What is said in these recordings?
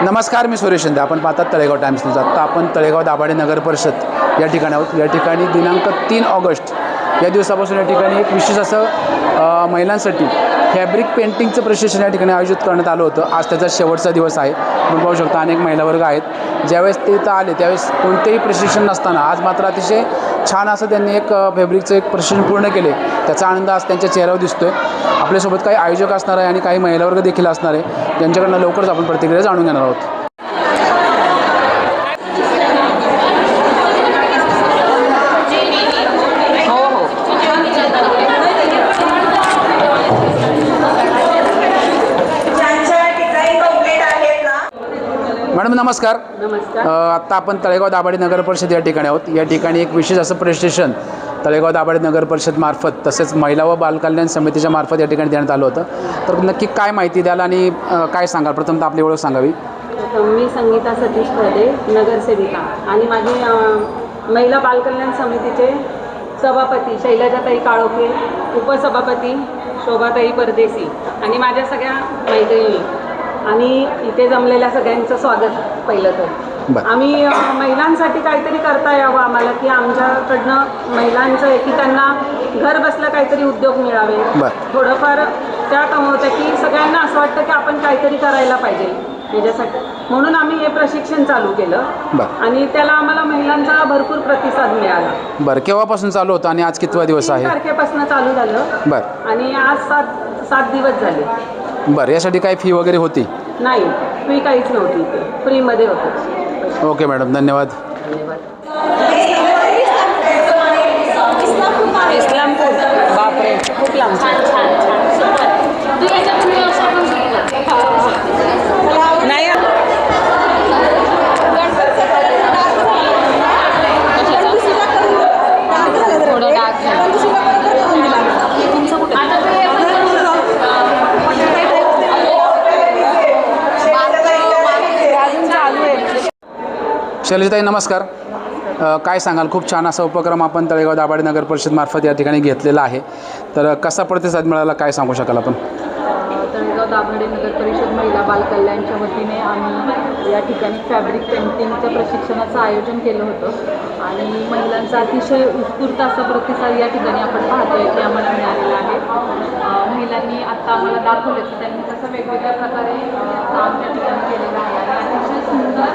नमस्कार, मी सुरेश शिंदे. आपण पाहतात तळेगाव टाइम्स न्यूज. आत्ता आपण तळेगाव दाभाडे नगर परिषद या ठिकाणी आहोत. या ठिकाणी दिनांक 3 ऑगस्ट या दिवसापासून या ठिकाणी एक विशेष असं महिलांसाठी फॅब्रिक पेंटिंगचं प्रशिक्षण या ठिकाणी आयोजित करण्यात आलं होतं. आज त्याचा शेवटचा दिवस आहे. आपण पाहू शकता अनेक महिला वर्ग आहेत. ज्यावेळेस ते इथं आले त्यावेळेस कोणतेही प्रशिक्षण नसताना आज मात्र अतिशय छान असं त्यांनी एक फॅब्रिकचं एक प्रशिक्षण पूर्ण केले. त्याचा आनंद आज त्यांच्या चेहऱ्यावर दिसतोय. आपल्यासोबत काही आयोजक असणार आहे आणि काही महिला वर्ग देखील असणार आहे, त्यांच्याकडनं लवकरच आपण प्रतिक्रिया जाणून घेणार आहोत. मॅडम नमस्कार. नमस्कार. आत्ता आपण तळेगाव दाभाडे नगर परिषद या ठिकाणी आहोत. या ठिकाणी एक विशेष असं प्रशिक्षण तळेगाव दाभाडे नगर परिषद मार्फत तसेच महिला व बालकल्याण समितीच्या मार्फत या ठिकाणी देण्यात आलं होतं. तर नक्की काय माहिती द्याल आणि काय सांगाल? प्रथमतः आपली ओळख सांगावी. मी संगीता सतीश पदे, नगरसेविका, आणि माझी महिला बालकल्याण समितीचे सभापती शैलजाताई काळोखे, उपसभापती शोभाताई परदेशी आणि माझ्या सगळ्या मैत्रिणी आणि इथे जमलेल्या सगळ्यांचं स्वागत. पहिलं तर आम्ही महिलांसाठी काहीतरी करता यावं आम्हाला, की आमच्याकडनं महिलांचं आहे की त्यांना घर बसल्या काहीतरी उद्योग मिळावे, थोडंफार त्या कमवतं की सगळ्यांना असं वाटतं की आपण काहीतरी करायला पाहिजे याच्यासाठी, म्हणून आम्ही हे प्रशिक्षण चालू केलं आणि त्याला आम्हाला महिलांचा भरपूर प्रतिसाद मिळाला. बरं, केव्हापासून चालू होतं आणि आज कितवा दिवस आहे? 3 तारखेपासून चालू झालं. बरं. आणि आज 7 दिवस झाले. बरं, यासाठी काही फी वगैरे होती? नाही, फी काहीच नव्हती, इथे फ्रीमध्ये होतं. ओके मॅडम, धन्यवाद. इस्लामपूर. बापरे, खूप लांब. नाही शैलजाताई नमस्कार. काय सांगाल? खूप छान असा उपक्रम आपण तळेगाव दाभाडे नगर परिषद मार्फत या ठिकाणी घेतलेला आहे, तर कसा प्रतिसाद मिळाला काय सांगू शकाल आपण? तळेगाव दाभाडे नगर परिषद महिला बालकल्याणच्या वतीने आम्ही या ठिकाणी फॅब्रिक पेंटिंगचं प्रशिक्षणाचं आयोजन केलं होतं आणि महिलांचा अतिशय उत्स्फूर्त असा प्रतिसाद या ठिकाणी आपण पाहतोय की आम्हाला मिळालेला आहे. महिलांनी आत्ता आम्हाला दाखवलं की त्यांनी कसं वेगवेगळ्या प्रकारे काम त्या ठिकाणी केलेलं आहे आणि अतिशय सुंदर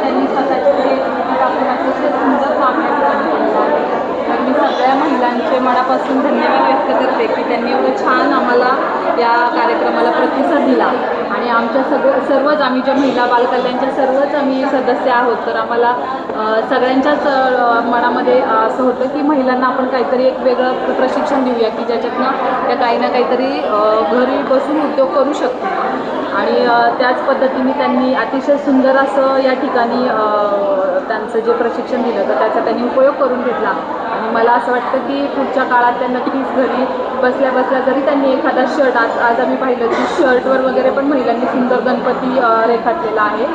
त्यांनी स्वतःची क्रिएटिव्हिटी दाखवून अतिशय सुंदर काम या ठिकाणी केलेलं आहे. तर मी सगळ्या महिलांचे मनापासून धन्यवाद व्यक्त करते की त्यांनी एवढं छान आम्हाला या कार्यक्रमाला प्रतिसाद दिला आणि आमच्या सर्वच आम्ही ज्या महिला बालकल्याणच्या सर्वच आम्ही सदस्य आहोत, तर आम्हाला सगळ्यांच्याच मनामध्ये असं होतं की महिलांना आपण काहीतरी एक वेगळं प्रशिक्षण देऊया की ज्याच्यातनं त्या काही ना काहीतरी घरी बसून उद्योग करू शकतो आणि त्याच पद्धतीने त्यांनी अतिशय सुंदर असं या ठिकाणी त्यांचं जे प्रशिक्षण दिलं तर त्याचा त्यांनी उपयोग करून घेतला आणि मला असं वाटतं की पुढच्या काळात त्या नक्कीच घरी बसल्या बसल्या जरी त्यांनी एखादा शर्ट आज आम्ही पाहिलं की शर्टवर वगैरे पण महिलांनी सुंदर गणपती रेखाटलेला आहे,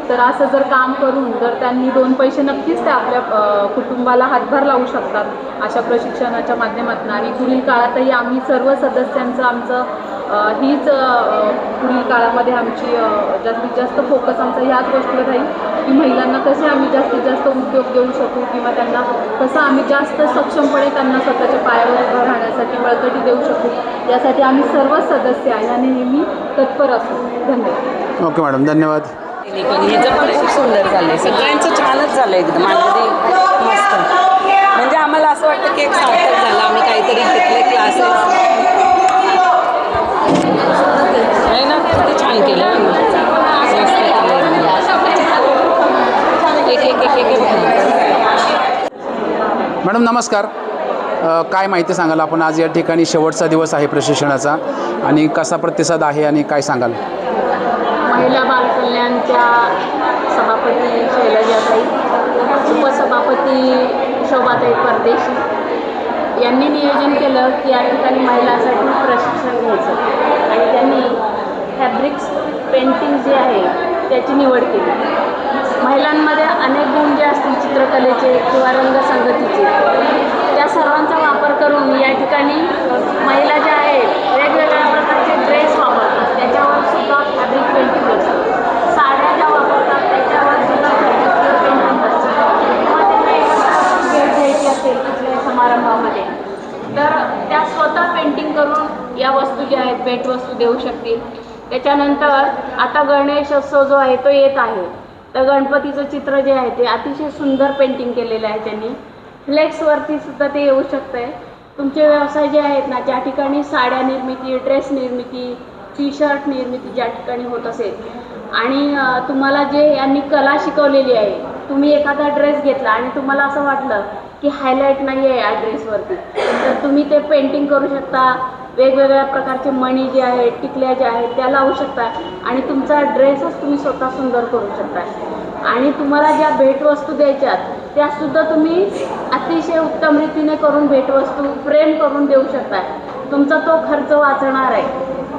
तर असं जर काम करून जर त्यांनी 2 पैसे नक्कीच त्या आपल्या कुटुंबाला हातभार लावू शकतात अशा प्रशिक्षणाच्या माध्यमातून. आणि पुढील काळातही आम्ही सर्व सदस्यांचं आमचं हीच पुढील काळामध्ये आमची जास्तीत जास्त फोकस आमचा ह्याच गोष्टीवर राहील की महिलांना कसे आम्ही जास्तीत जास्त उद्योग देऊ शकू किंवा त्यांना कसं आम्ही जास्त सक्षमपणे त्यांना स्वतःच्या पायावर उभं राहण्यासाठी बळकटी देऊ शकू, यासाठी आम्ही सर्व सदस्य या नेहमी तत्पर असू. धन्यवाद. ओके मॅडम, धन्यवाद. ह्याचं पण खूप सुंदर झालं आहे, सगळ्यांचं छानच झालं एकदम. अगदी मस्त, म्हणजे आम्हाला असं वाटतं की एक सार्थक झालं, आम्ही काहीतरी घेतले क्लासेस आहे ना, किती छान केलं. मॅडम नमस्कार. काय माहिती सांगाल? आपण आज या ठिकाणी शेवटचा दिवस आहे प्रशिक्षणाचा आणि कसा प्रतिसाद आहे आणि काय सांगाल? महिला बालकल्याणच्या सभापती शैलजाताई, उपसभापती शोभाताई परदेशी यांनी नियोजन केलं की या ठिकाणी महिलांसाठी प्रशिक्षण घ्यायचं आणि त्यांनी फॅब्रिक्स पेंटिंग जे आहे त्याची निवड केली. महिलांमध्ये अनेक गुण जे असतील चित्रकलेचे किंवा रंगसंगतीचे, त्या सर्वांचा वापर करून या ठिकाणी महिला ज्या आहेत वेगवेगळ्या प्रकारचे ड्रेस वापरतात, त्याच्यावर सुद्धा फॅब्रिक पेंटिंग असतं. भेटवस्तू देऊ शकतील. त्याच्यानंतर आता गणेशोत्सव जो आहे तो येत आहे, तर गणपतीचं चित्र जे आहे ते अतिशय सुंदर पेंटिंग केलेलं आहे त्यांनी. फ्लेक्सवरती सुद्धा ते येऊ शकतं आहे. तुमचे व्यवसाय जे आहेत ना, ज्या ठिकाणी साड्या निर्मिती, ड्रेस निर्मिती, टी शर्ट निर्मिती ज्या ठिकाणी होत असेल आणि तुम्हाला जे यांनी कला शिकवलेली आहे, तुम्ही एखादा ड्रेस घेतला आणि तुम्हाला असं वाटलं की हायलाईट नाही आहे या ड्रेसवरती, तर तुम्ही ते पेंटिंग करू शकता. वेगवेगळ्या प्रकारचे मणी जे आहेत, टिकल्या ज्या आहेत त्या लावू शकता आणि तुमचा ड्रेसच तुम्ही स्वतः सुंदर करू शकता. आणि तुम्हाला ज्या भेटवस्तू द्यायच्यात त्यासुद्धा तुम्ही अतिशय उत्तम रीतीने करून भेटवस्तू फ्रेम करून देऊ शकता. तुमचा तो खर्च वाचणार आहे,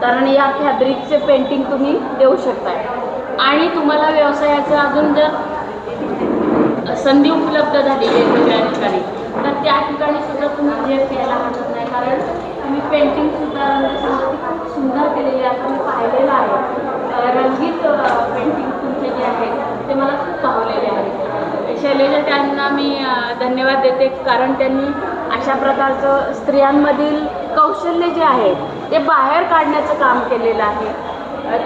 कारण या फॅब्रिकचे पेंटिंग तुम्ही देऊ शकता. आणि तुम्हाला व्यवसायाचं अजून जर संधी उपलब्ध झाली वेगवेगळ्या ठिकाणी, तर त्या ठिकाणी सुद्धा तुम्ही झेप घ्यायला हरकत नाही, कारण तुम्ही पेंटिंगसुद्धा खूप सुंदर केलेली आहे. तुम्ही पाहिलेलं आहे रंगीत पेंटिंग तुमचे जे आहेत ते मला खूप पावलेले आहे. शैलेजा त्यांना मी धन्यवाद देते, कारण त्यांनी अशा प्रकारचं स्त्रियांमधील कौशल्य जे आहे ते बाहेर काढण्याचं काम केलेलं आहे.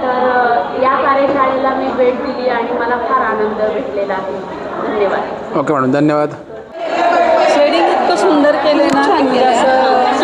तर या कार्यशाळेला मी भेट दिली आणि मला फार आनंद भेटलेला आहे. धन्यवाद. ओके मॅडम, धन्यवाद. शेडिंग इतकं सुंदर केलं ना, म्हणजे असं